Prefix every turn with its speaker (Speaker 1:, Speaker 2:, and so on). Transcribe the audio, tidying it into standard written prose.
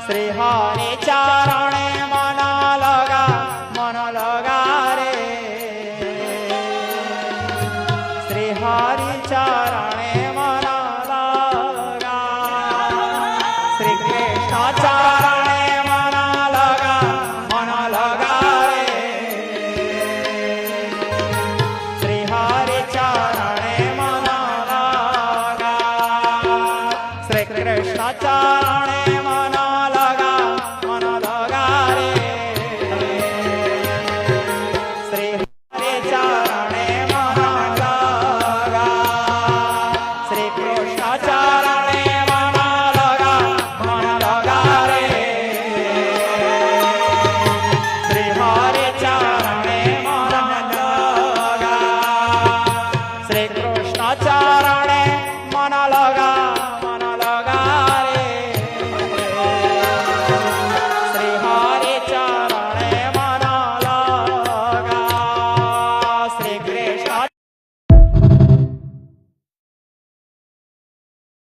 Speaker 1: श्री हरि चरणे मन लगा रे। श्री हरि चरणे मन लगा। श्री कृष्ण चरणे मन लगा रे। श्री हरि चरणे मन लगा। श्री कृष्ण चरणे